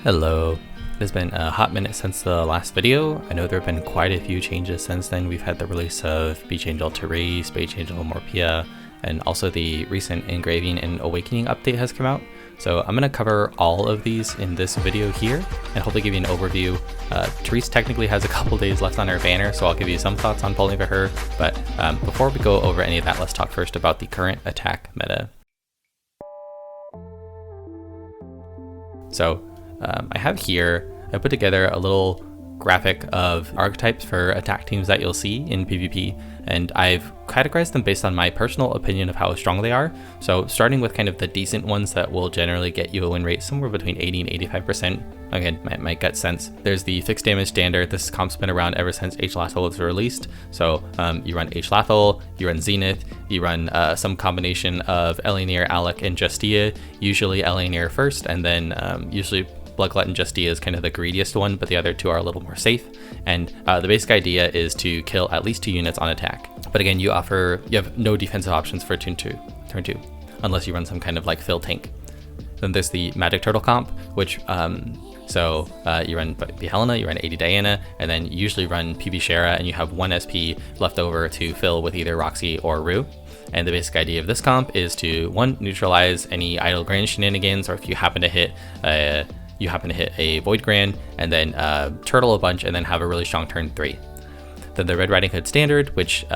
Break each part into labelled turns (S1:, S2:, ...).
S1: Hello. It has been a hot minute since the last video. I know there have been quite a few changes since then. We've had the release of Beach Angel Teresse, Beach Angel Morpeah, and also the recent Engraving and Awakening update has come out. So I'm going to cover all of these in this video here and hopefully give you an overview. Teresse technically has a couple days left on her banner, so I'll give you some thoughts on pulling for her. But before we go over any of that, let's talk first about the current attack meta. So I have here, I put together a little graphic of archetypes for attack teams that you'll see in PvP, and I've categorized them based on my personal opinion of how strong they are. So starting with kind of the decent ones that will generally get you a win rate somewhere between 80 and 85%. Again, my gut sense. There's the fixed damage standard. This comp's been around ever since H-Lathel was released. So you run H-Lathel, you run Zenith, you run some combination of Eleanor, Alec, and Justia, usually Eleanor first, and then usually Bloodglut and Justia is kind of the greediest one, but the other two are a little more safe. And the basic idea is to kill at least 2 units on attack. But again, you have no defensive options for turn two, unless you run some kind of like fill tank. Then there's the Magic Turtle comp, which you run B. Helena, you run 80 Diana, and then you usually run PB Shara, and you have 1 SP left over to fill with either Roxy or Rue. And the basic idea of this comp is to, 1, neutralize any idle grand shenanigans, or if you happen to hit a Void Grand, and then turtle a bunch, and then have a really strong turn 3. Then the Red Riding Hood standard, which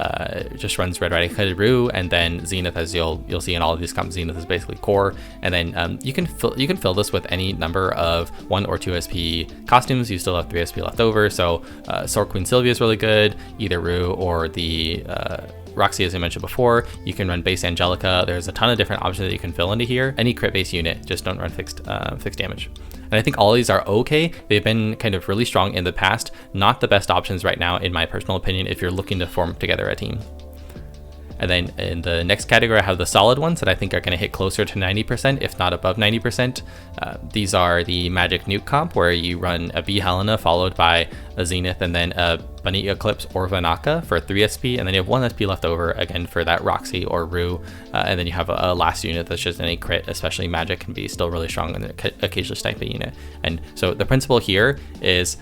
S1: just runs Red Riding Hood, Rue, and then Zenith, as you'll see in all of these comps. Zenith is basically core, and then you can fill this with any number of 1 or 2 SP costumes. You still have 3 SP left over, so Sword Queen Sylvia is really good, either Rue or the Roxy, as I mentioned before. You can run base Angelica. There's a ton of different options that you can fill into here. Any crit base unit, just don't run fixed damage. And I think all of these are okay. They've been kind of really strong in the past. Not the best options right now, in my personal opinion, if you're looking to form together a team. And then in the next category, I have the solid ones that I think are going to hit closer to 90%, if not above 90%. These are the Magic Nuke comp, where you run a B. Helena followed by a Zenith, and then a Bunny Eclipse or Vanaka for 3 SP, and then you have 1 SP left over again for that Roxy or Rue, and then you have a last unit that's just any crit, especially Magic can be still really strong and occasionally snipe a unit. And so the principle here is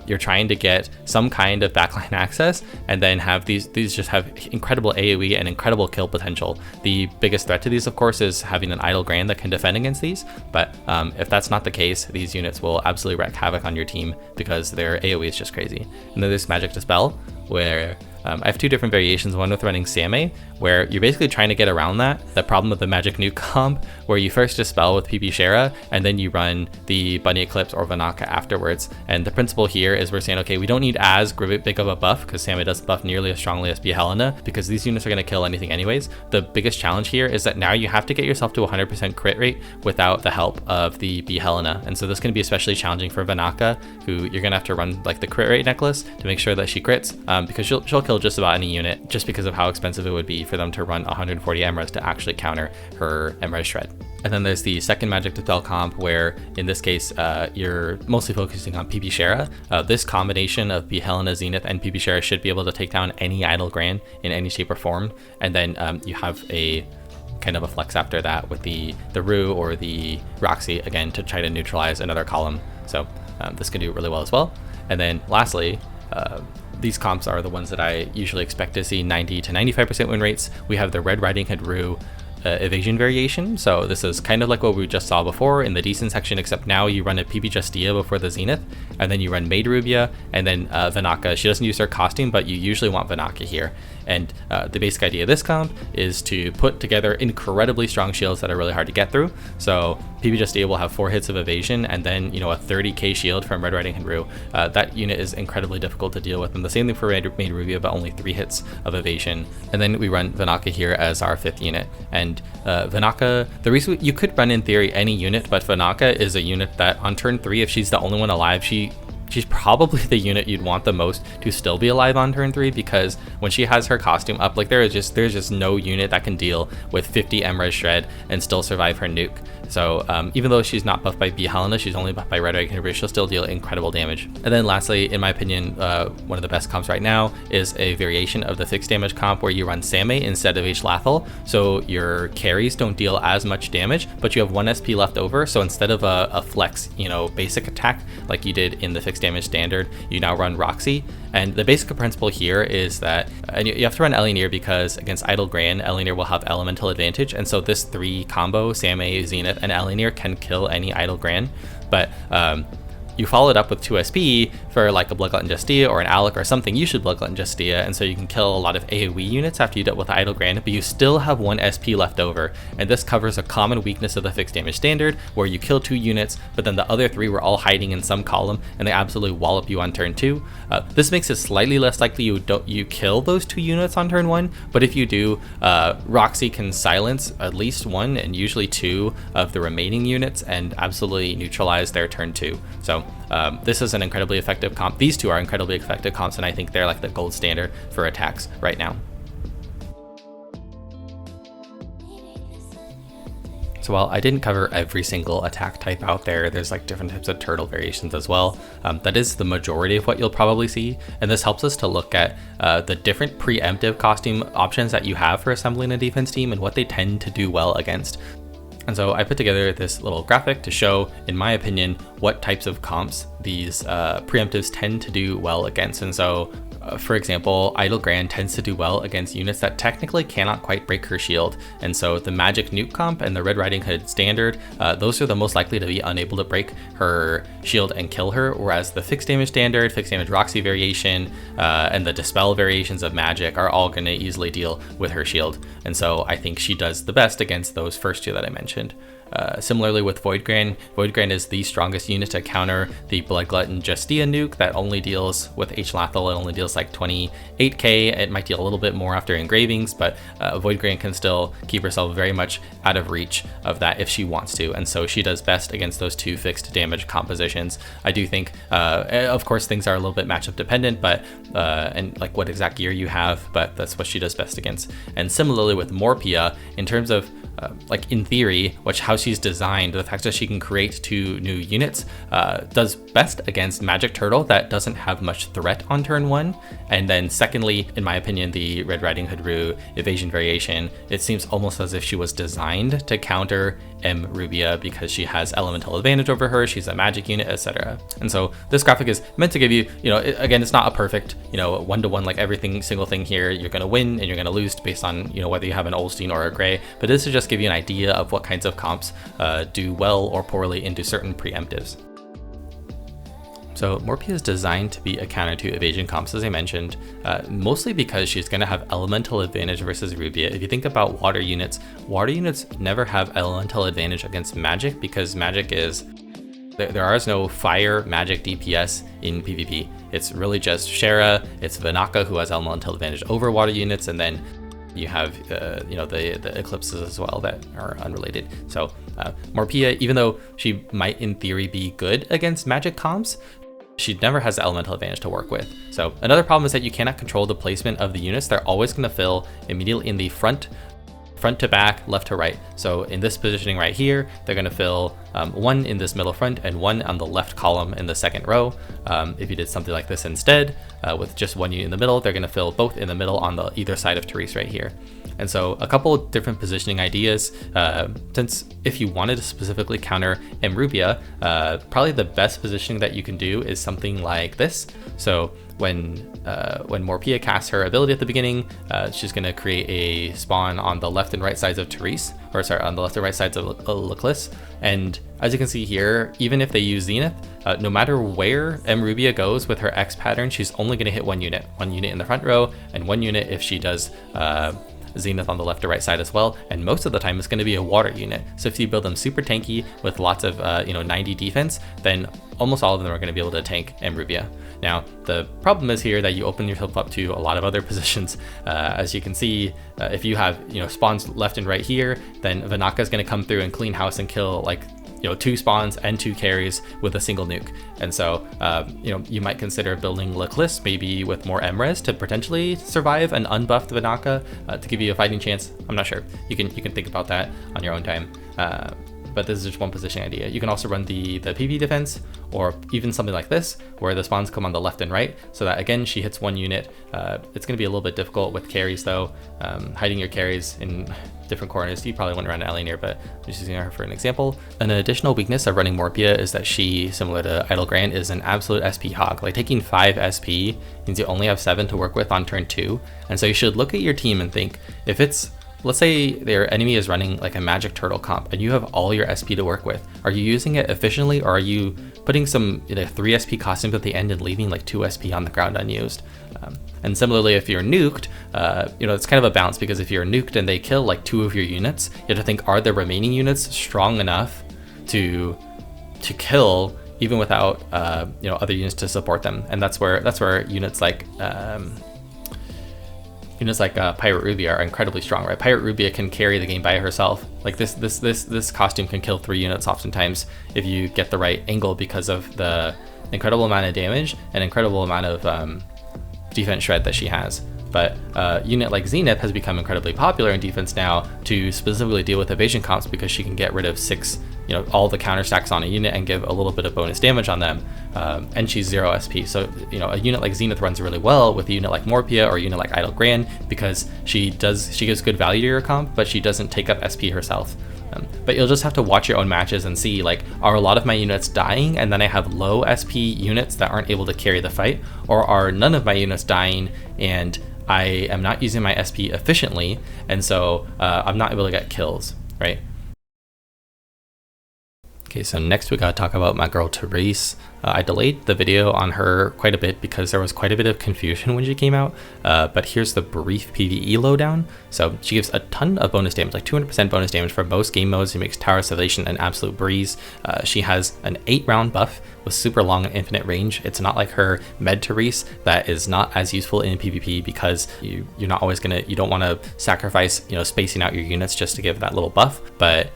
S1: you're trying to get some kind of backline access, and then have these just have incredible AoE and incredible kill potential. The biggest threat to these, of course, is having an idle grand that can defend against these, but if that's not the case, these units will absolutely wreak havoc on your team because their AoE is just crazy. And then there's Magic Dispel, where I have 2 different variations, one with running Samé, where you're basically trying to get around that problem of the Magic Nuke comp, where you first Dispel with PB Shara, and then you run the Bunny Eclipse or Vanaka afterwards. And the principle here is we're saying, okay, we don't need as big of a buff, because Samé doesn't buff nearly as strongly as B. Helena, because these units are going to kill anything anyways. The biggest challenge here is that now you have to get yourself to 100% crit rate without the help of the B. Helena. And so this is going to be especially challenging for Vanaka, who you're going to have to run like the crit rate necklace to make sure that she crits, because she'll kill just about any unit, just because of how expensive it would be for them to run 140 Emeralds to actually counter her Emerald Shred. And then there's the second Magic Dispel comp, where in this case you're mostly focusing on PB Shara. This combination of B. Helena, Zenith, and PB Shara should be able to take down any idle grand in any shape or form. And then you have a kind of a flex after that with the Rue or the Roxy, again, to try to neutralize another column. So this can do really well as well. And then lastly, these comps are the ones that I usually expect to see 90 to 95% win rates. We have the Red Riding Hood Rue evasion variation. So this is kind of like what we just saw before in the decent section, except now you run a PB Justia before the Zenith, and then you run Maid Rubia, and then Vanaka. She doesn't use her costume, but you usually want Vanaka here. And the basic idea of this comp is to put together incredibly strong shields that are really hard to get through. So PB Justia will have 4 hits of evasion, and then a 30k shield from Red Riding Hood Rue. That unit is incredibly difficult to deal with, and the same thing for Maid Rubia, but only 3 hits of evasion. And then we run Vanaka here as our 5th unit. And Vanaka, the reason you could run in theory any unit, but Vanaka is a unit that on turn 3, if she's the only one alive, she she's probably the unit you'd want the most to still be alive on turn 3, because when she has her costume up, like there's just no unit that can deal with 50 MRes shred and still survive her nuke. So even though she's not buffed by B Helena, she's only buffed by Red Dragon Hero, she'll still deal incredible damage. And then lastly, in my opinion, one of the best comps right now is a variation of the fixed damage comp where you run Samay instead of H Lathel. So your carries don't deal as much damage, but you have 1 SP left over. So instead of a flex, basic attack like you did in the fixed damage standard, you now run Roxy. And the basic principle here is that, and you have to run Elinir because against Idle Gran, Elinir will have elemental advantage. And so this 3 combo, Samay, Zenith, and Elinir can kill any Idle Gran. But you follow it up with 2 SP for like a Bloodglut and Justia or an Alec or something. You should Bloodglut and Justia, and so you can kill a lot of AoE units after you dealt with Idle Gran, but you still have 1 SP left over. And this covers a common weakness of the fixed damage standard, where you kill 2 units, but then the other 3 were all hiding in some column, and they absolutely wallop you on turn 2. This makes it slightly less likely you kill those 2 units on turn 1, but if you do, Roxy can silence at least 1 and usually 2 of the remaining units and absolutely neutralize their turn 2. So this is an incredibly effective comp. These 2 are incredibly effective comps, and I think they're like the gold standard for attacks right now. So while I didn't cover every single attack type out there, there's like different types of turtle variations as well. That is the majority of what you'll probably see. And this helps us to look at the different preemptive costume options that you have for assembling a defense team and what they tend to do well against. And so I put together this little graphic to show, in my opinion, what types of comps these preemptives tend to do well against. And so, for example, Idle Gran tends to do well against units that technically cannot quite break her shield. And so the Magic Nuke comp and the Red Riding Hood standard, those are the most likely to be unable to break her shield and kill her, whereas the fixed damage standard, fixed damage Roxy variation, and the Dispel variations of Magic are all going to easily deal with her shield. And so I think she does the best against those first 2 that I mentioned. Similarly with Void Gran is the strongest unit to counter the Bloodglut and Justia nuke that only deals with H Lathel. It only deals like 28k. It might deal a little bit more after engravings, but Void Gran can still keep herself very much out of reach of that if she wants to, and so she does best against those 2 fixed damage compositions. I do think, of course, things are a little bit matchup dependent, but and like what exact gear you have, but that's what she does best against. And similarly with Morpeah, in terms of like in theory, how she's designed, the fact that she can create 2 new units does best against Magic Turtle that doesn't have much threat on turn 1. And then secondly, in my opinion, the Red Riding Hood Rue evasion variation, it seems almost as if she was designed to counter M. Rubia because she has elemental advantage over her, she's a magic unit, etc. And so this graphic is meant to give you, again, it's not a perfect, 1-to-1 like everything single thing here. You're going to win and you're going to lose based on, whether you have an Olstein or a Gray, but this is just give you an idea of what kinds of comps do well or poorly into certain preemptives. So Morpeah is designed to be a counter to evasion comps, as I mentioned, mostly because she's going to have elemental advantage versus Rubia. If you think about water units never have elemental advantage against magic because magic is, there is no fire magic DPS in PvP. It's really just Shara, it's Vanaka who has elemental advantage over water units, and then you have the eclipses as well that are unrelated. So Morpeah, even though she might in theory be good against magic comps, she never has the elemental advantage to work with. So another problem is that you cannot control the placement of the units. They're always going to fill immediately in the front to back, left to right. So in this positioning right here, they're going to fill 1 in this middle front and 1 on the left column in the second row. If you did something like this instead, with just 1 unit in the middle, they're going to fill both in the middle on the either side of Teresse right here. And so a couple of different positioning ideas, since if you wanted to specifically counter M. Rubia, probably the best positioning that you can do is something like this. So when Morpeah casts her ability at the beginning, she's going to create a spawn on the left and right sides of Teresse, or sorry, on the left and right sides of Leclis. And as you can see here, even if they use Zenith, no matter where M. Rubia goes with her X pattern, she's only going to hit 1 unit in the front row, and 1 unit if she does Zenith on the left or right side as well, and most of the time it's going to be a water unit. So if you build them super tanky with lots of 90 defense, then almost all of them are going to be able to tank M. Rubia. Now the problem is here that you open yourself up to a lot of other positions. As you can see, if you have spawns left and right here, then Vanaka is going to come through and clean house and kill like 2 spawns and 2 carries with a single nuke. And so you might consider building Leclis maybe with more MRes to potentially survive an unbuffed Vanaka to give you a fighting chance. I'm not sure. You can think about that on your own time. But this is just one positioning idea. You can also run the PV defense, or even something like this, where the spawns come on the left and right, so that again, she hits 1 unit. It's gonna be a little bit difficult with carries though. Hiding your carries in different corners. You probably wouldn't run Ellie near, but I'm just using her for an example. An additional weakness of running Morpeah is that she, similar to Idle Grand, is an absolute SP hog. Like taking 5 SP means you only have 7 to work with on turn 2. And so you should look at your team and think, if it's, let's say their enemy is running like a magic turtle comp and you have all your SP to work with, are you using it efficiently, or are you putting some 3 SP costumes at the end and leaving like 2 SP on the ground unused? And similarly, if you're nuked, it's kind of a balance, because if you're nuked and they kill like 2 of your units, you have to think, are the remaining units strong enough to kill even without other units to support them? And that's where units like Pirate Ruby are incredibly strong, right? Pirate Ruby can carry the game by herself. Like this costume can kill 3 units oftentimes if you get the right angle, because of the incredible amount of damage and incredible amount of defense shred that she has. But a unit like Zenith has become incredibly popular in defense now to specifically deal with evasion comps, because she can get rid of 6, all the counter stacks on a unit and give a little bit of bonus damage on them. And she's 0 SP. So, a unit like Zenith runs really well with a unit like Morpeah or a unit like Idle Grand, because she gives good value to your comp, but she doesn't take up SP herself. But you'll just have to watch your own matches and see, like, are a lot of my units dying and then I have low SP units that aren't able to carry the fight, or are none of my units dying and I am not using my SP efficiently, and so I'm not able to get kills, right? Okay, so next we gotta talk about my girl Teresse. I delayed the video on her quite a bit because there was quite a bit of confusion when she came out, but here's the brief PvE lowdown. So she gives a ton of bonus damage, like 200% bonus damage for most game modes. She makes Tower of Salvation an absolute breeze. She has an 8-round buff with super long and infinite range. It's not like her med Teresse that is not as useful in PvP, because you're not always you don't want to sacrifice, spacing out your units just to give that little buff. But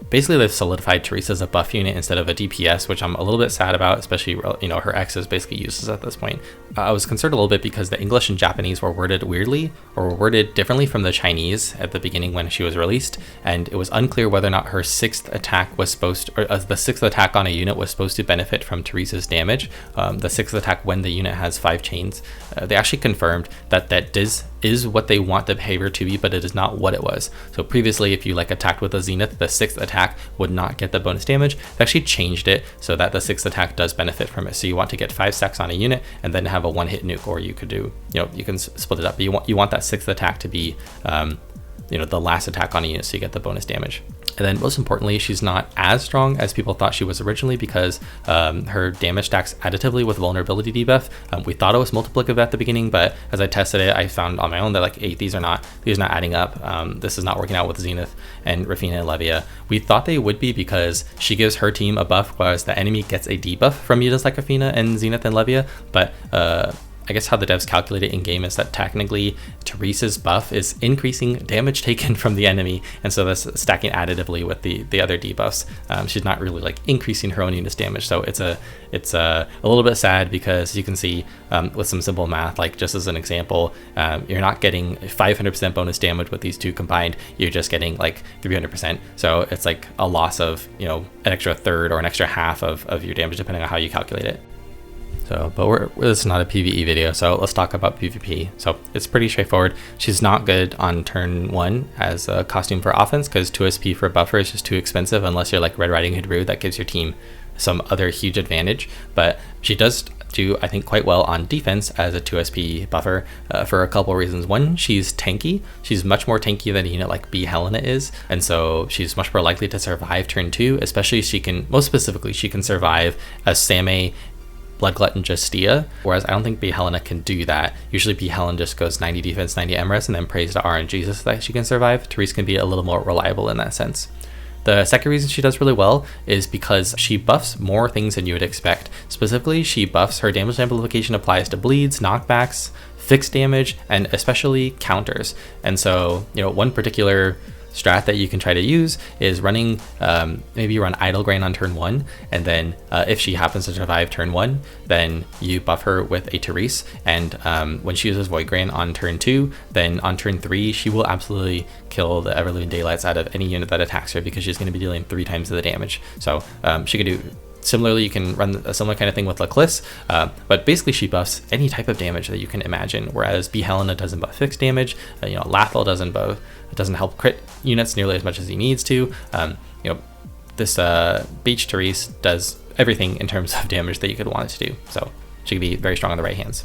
S1: basically they've solidified Teresse as a buff unit instead of a DPS, which I'm a little bit sad about, especially, her X is basically useless at this point. I was concerned a little bit because the English and Japanese were worded weirdly, or were worded differently from the Chinese at the beginning when she was released, and it was unclear whether or not her 6th attack was supposed to, or the 6th attack on a unit was supposed to benefit from Teresse's damage. The 6th attack when the unit has 5 chains. They actually confirmed that is what they want the behavior to be, but it is not what it was. So previously, if you attacked with a Zenith, the 6th attack would not get the bonus damage. They actually changed it so that the 6th attack does benefit from it. So you want to get 5 stacks on a unit and then have a 1-hit nuke, or you could do, you can split it up, but you want that 6th attack to be the last attack on a unit, so you get the bonus damage. And then most importantly, she's not as strong as people thought she was originally, because her damage stacks additively with vulnerability debuff. We thought it was multiplicative at the beginning, but as I tested it, I found on my own that these are not adding up. This is not working out with Zenith and Rafina and Levia. We thought they would be, because she gives her team a buff, whereas the enemy gets a debuff from units like Rafina and Zenith and Levia. But I guess how the devs calculate it in game is that technically Teresse's buff is increasing damage taken from the enemy, and so that's stacking additively with the other debuffs. She's not really increasing her own unit's damage, so it's a little bit sad, because you can see with some simple math, just as an example, you're not getting 500% bonus damage with these two combined. You're just getting 300%. So it's a loss of an extra third or an extra half of your damage, depending on how you calculate it. So, but this is not a PvE video, so let's talk about PvP. So it's pretty straightforward. She's not good on turn 1 as a costume for offense, because 2 SP for a buffer is just too expensive, unless you're Red Riding Hood Rue, that gives your team some other huge advantage. But she does do, I think, quite well on defense as a 2 SP buffer for a couple reasons. One, she's tanky. She's much more tanky than a unit like B Helena is, and so she's much more likely to survive turn 2, especially most specifically, she can survive as Samé, Blood Glut, and Justia, whereas I don't think B Helena can do that. Usually B Helena just goes 90 defense, 90 MRS, and then prays to RNG so that she can survive. Teresse can be a little more reliable in that sense. The second reason she does really well is because she buffs more things than you would expect. Specifically, she buffs her damage amplification applies to bleeds, knockbacks, fixed damage, and especially counters. And so, one particular strat that you can try to use is running, maybe you run Idle Grain on turn 1, and then if she happens to survive turn 1, then you buff her with a Teresse, and when she uses Void Grain on turn 2, then on turn 3 she will absolutely kill the Everloon Daylights out of any unit that attacks her, because she's going to be dealing 3 times the damage. So she could do. Similarly, you can run a similar kind of thing with Leclis, but basically she buffs any type of damage that you can imagine, whereas B. Helena doesn't buff fixed damage. Lathel doesn't help crit units nearly as much as he needs to. This Beach Teresse does everything in terms of damage that you could want it to do, so she could be very strong on the right hands.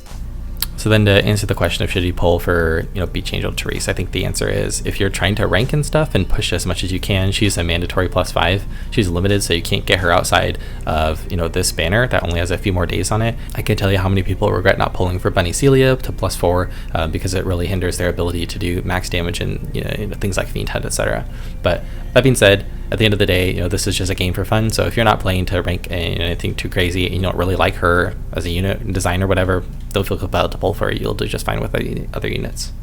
S1: So then to answer the question of should you pull for, Beach Angel Teresse, I think the answer is if you're trying to rank and stuff and push as much as you can, she's a mandatory +5. She's limited, so you can't get her outside of, this banner that only has a few more days on it. I can tell you how many people regret not pulling for Bunny Celia to +4 because it really hinders their ability to do max damage and things like Fiend Head, etc. But that being said, at the end of the day, this is just a game for fun. So if you're not playing to rank anything too crazy and you don't really like her as a unit design or whatever, don't feel compelled to pull for her. You'll do just fine with other units.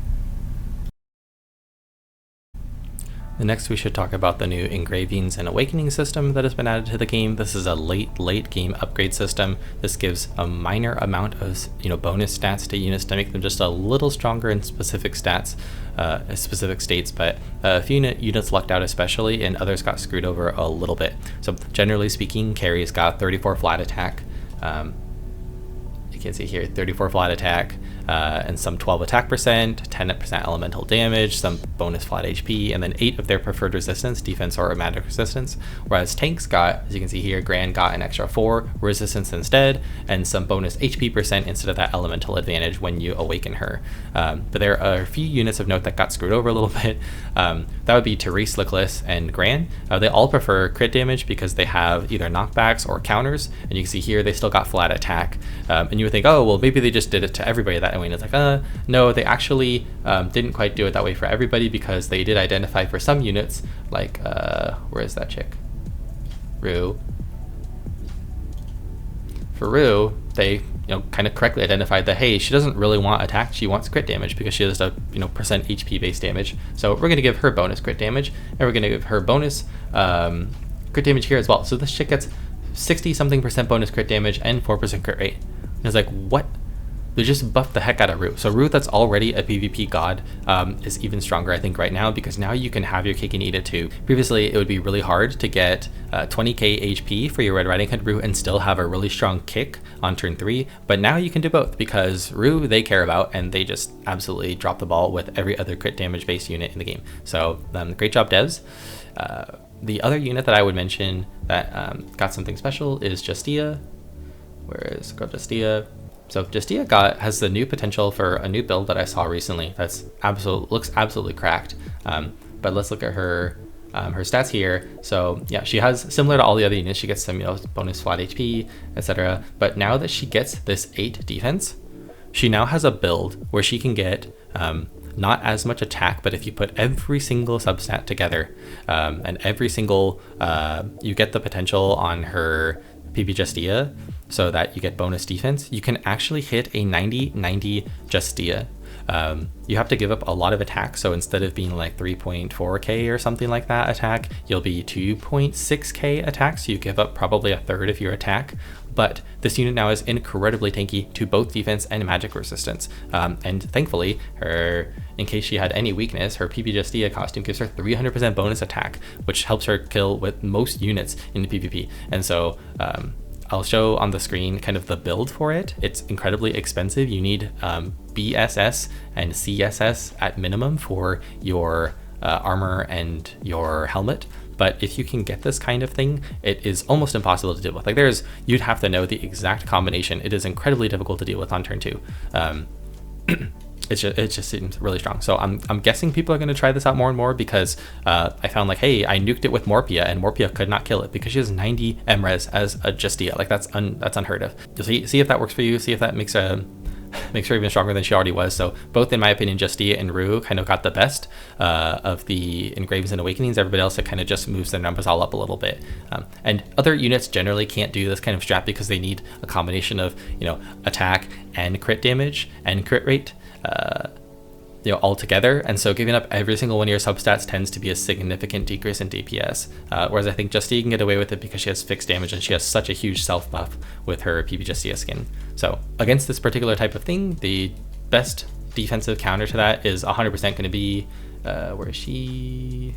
S1: The next we should talk about the new Engravings and Awakening system that has been added to the game. This is a late game upgrade system. This gives a minor amount of bonus stats to units to make them just a little stronger in specific stats, specific states, but a few units lucked out especially, and others got screwed over a little bit. So generally speaking, Carrie's got 34 flat attack. You can see here 34 flat attack, and some 12 attack percent, 10% elemental damage, some bonus flat HP, and then 8 of their preferred resistance, defense or magic resistance. Whereas tanks got, as you can see here, Gran got an extra 4 resistance instead, and some bonus HP percent instead of that elemental advantage when you awaken her. But there are a few units of note that got screwed over a little bit. That would be Teresse, Leclis, and Gran. They all prefer crit damage because they have either knockbacks or counters, and you can see here they still got flat attack. And you would think, oh, well, maybe they just did it to everybody that way. And it's like, no, they actually didn't quite do it that way for everybody, because they did identify for some units, like, where is that chick? Rue. For Rue, they kind of correctly identified that, hey, she doesn't really want attack, she wants crit damage because she has a percent HP based damage. So we're going to give her bonus crit damage, and we're going to give her bonus crit damage here as well. So this chick gets 60 something percent bonus crit damage and 4% crit rate. And it's like, what? They just buffed the heck out of Rue. So Rue, that's already a PvP god, is even stronger, I think, right now, because now you can have your cake and eat it too. Previously, it would be really hard to get 20k HP for your Red Riding Hood Rue and still have a really strong kick on turn 3, but now you can do both, because Rue they care about, and they just absolutely drop the ball with every other crit damage based unit in the game. So great job, devs. The other unit that I would mention that got something special is Justia. Where is Justia? So Justia has the new potential for a new build that I saw recently that's looks absolutely cracked. But let's look at her stats here. So yeah, she has, similar to all the other units, she gets some bonus flat HP, etc. But now that she gets this 8 defense, she now has a build where she can get not as much attack, but if you put every single substat together, and every single you get the potential on her PB Justia, so that you get bonus defense, you can actually hit a 90-90 Justia. You have to give up a lot of attack, so instead of being like 3.4k or something like that attack, you'll be 2.6k attack, so you give up probably a third of your attack. But this unit now is incredibly tanky to both defense and magic resistance. And thankfully, in case she had any weakness, her PB Justia costume gives her 300% bonus attack, which helps her kill with most units in the PvP. And so I'll show on the screen kind of the build for it. It's incredibly expensive. You need BSS and CSS at minimum for your armor and your helmet. But if you can get this kind of thing, it is almost impossible to deal with. Like you'd have to know the exact combination. It is incredibly difficult to deal with on turn 2. It just seems really strong. So I'm guessing people are going to try this out more and more, because I found like, hey, I nuked it with Morpeah and Morpeah could not kill it because she has 90 MRes as a Justia. Like that's unheard of. You'll see if that works for you. See if that makes her even stronger than she already was. So both, in my opinion, Justia and Rue kind of got the best of the Engravings and Awakenings. Everybody else, it kind of just moves their numbers all up a little bit. And other units generally can't do this kind of strat because they need a combination of attack and crit damage and crit rate. altogether, and so giving up every single one of your substats tends to be a significant decrease in DPS, whereas I think Justia can get away with it because she has fixed damage and she has such a huge self buff with her PP Justia skin. So against this particular type of thing, the best defensive counter to that is 100% going to be, where is she?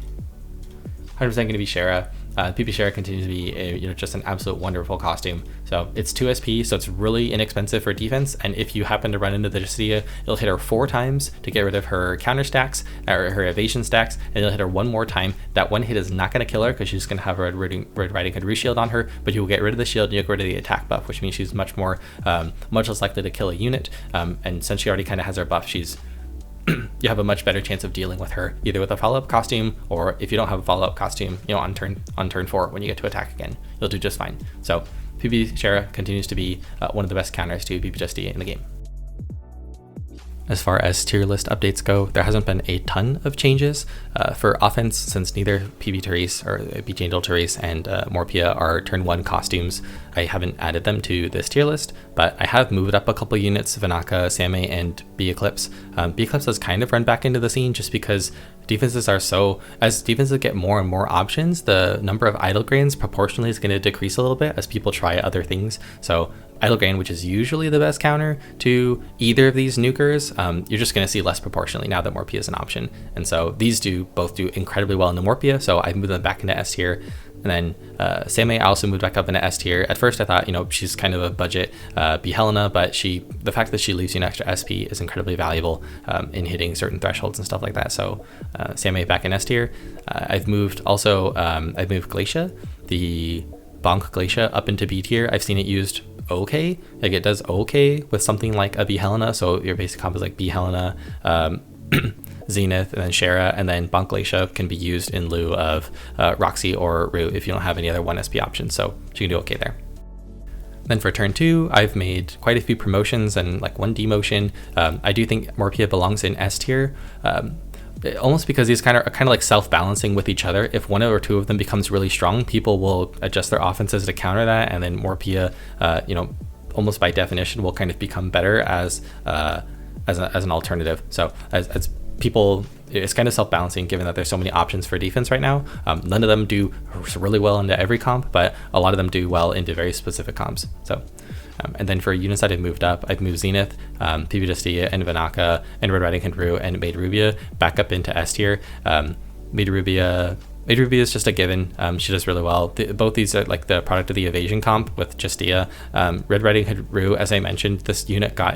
S1: 100% going to be Shara. PP Shara continues to be just an absolute wonderful costume. So it's 2 SP, so it's really inexpensive for defense, and if you happen to run into the Justia, it'll hit her 4 times to get rid of her counter stacks, or her evasion stacks, and it'll hit her 1 more time. That one hit is not going to kill her because she's going to have a Red Riding Hood reshield on her, but you'll get rid of the shield and you'll get rid of the attack buff, which means she's much less likely to kill a unit, and since she already kind of has her buff, she's you have a much better chance of dealing with her either with a follow-up costume, or if you don't have a follow-up costume, on turn 4 when you get to attack again, you'll do just fine. So PP Shara continues to be one of the best counters to PP Justia in the game. As far as tier list updates go, there hasn't been a ton of changes. For offense, since neither PP Teresse or BG Angel Teresse and Morpeah are turn 1 costumes, I haven't added them to this tier list, but I have moved up a couple units, Vanaka, Samay, and B Eclipse. B Eclipse has kind of run back into the scene just because defenses are as defenses get more and more options, the number of idle grains proportionally is going to decrease a little bit as people try other things. So idle grain, which is usually the best counter to either of these nukers, you're just going to see less proportionally now that Morpeah is an option. And so these both do incredibly well in the Morpeah, so I moved them back into S tier. And then Samay I also moved back up into S tier. At first I thought, she's kind of a budget B Helena, but the fact that she leaves you an extra SP is incredibly valuable in hitting certain thresholds and stuff like that. So Samay back in S tier. I've moved Glacia, the Bonk Glacia, up into B tier. I've seen it used okay, like it does okay with something like a B Helena, so your basic comp is like B Helena, Zenith, and then Shara, and then Bonk Glacia can be used in lieu of Roxy or Rue if you don't have any other 1 SP options, so she can do okay there. Then for turn 2, I've made quite a few promotions and like 1 demotion. I do think Morpeah belongs in S tier, almost because these kind of like self-balancing with each other. If 1 or 2 of them becomes really strong, people will adjust their offenses to counter that, and then Morpeah, almost by definition, will kind of become better as an alternative. So as people, it's kind of self-balancing given that there's so many options for defense right now. None of them do really well into every comp, but a lot of them do well into very specific comps. So and then for units that I've moved up, I've moved Zenith, PP Justia, and Vanaka, and Red Riding Hood Rue, and made Rubia back up into S tier. Made Rubia is just a given. She does really well. Both these are like the product of the evasion comp with Justia. Red Riding Hood Rue, as I mentioned, this unit got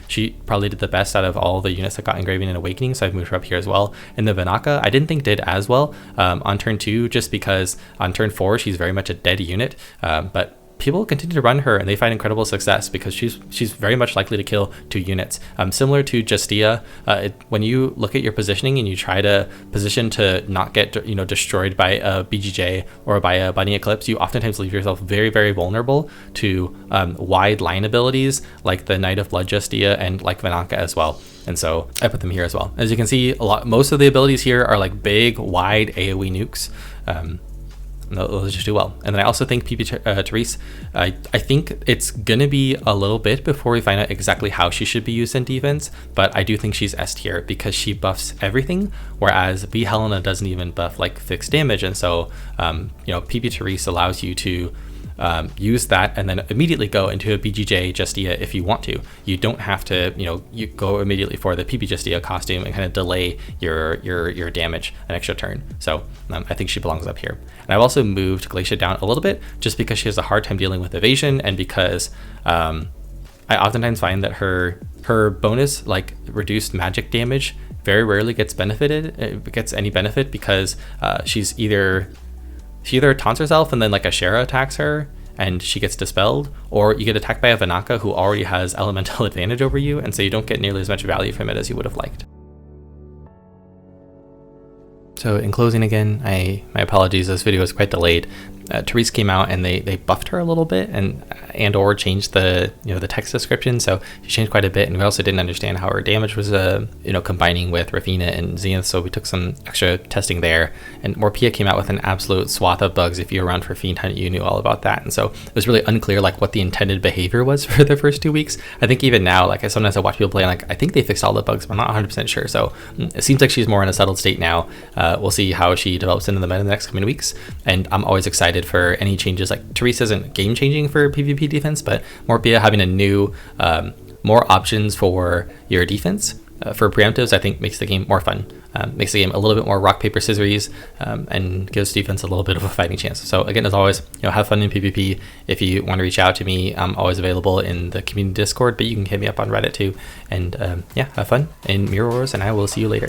S1: she probably did the best out of all the units that got Engraving and Awakening, so I've moved her up here as well. And the Vanaka, I didn't think did as well on turn 2, just because on turn 4, she's very much a dead unit, but people continue to run her and they find incredible success because she's very much likely to kill 2 units. Similar to Justia, when you look at your positioning and you try to position to not get destroyed by a BGJ or by a Bunny Eclipse, you oftentimes leave yourself very, very vulnerable to wide line abilities like the Knight of Blood Justia and like Vanaka as well. And so I put them here as well. As you can see, most of the abilities here are like big, wide AoE nukes. Those just do well. And then I also think PP Teresse, I think it's gonna be a little bit before we find out exactly how she should be used in defense, but I do think she's S tier because she buffs everything, whereas B Helena doesn't even buff like fixed damage. And so PP Teresse allows you to use that and then immediately go into a BGJ Justia if you want to. You don't have to, you go immediately for the PP Justia costume and kind of delay your damage an extra turn. So I think she belongs up here. And I've also moved Glacia down a little bit just because she has a hard time dealing with evasion, and because I oftentimes find that her bonus, like reduced magic damage, very rarely gets any benefit because she either taunts herself and then like a Shara attacks her and she gets dispelled, or you get attacked by a Vanaka who already has elemental advantage over you, and so you don't get nearly as much value from it as you would have liked. So in closing again, my apologies, this video was quite delayed. Teresse came out and they buffed her a little bit and or changed the the text description, so she changed quite a bit, and we also didn't understand how her damage was combining with Rafina and Zenith, so we took some extra testing there. And Morpeah came out with an absolute swath of bugs. If you were around for Fiend Hunt, you knew all about that, and so it was really unclear like what the intended behavior was for the first 2 weeks. I think even now, like sometimes I watch people play, like I think they fixed all the bugs, but I'm not 100% sure. So it seems like she's more in a settled state now. We'll see how she develops into the meta in the next coming weeks, and I'm always excited for any changes. Like Teresse isn't game changing for PvP defense, but Morpeah having a new more options for your defense for preemptives, I think makes the game more fun, makes the game a little bit more rock paper scissors, and gives defense a little bit of a fighting chance. So again, as always, have fun in PvP. If you want to reach out to me, I'm always available in the community Discord, but you can hit me up on Reddit too. And yeah, have fun in Mirror Wars, and I will see you later.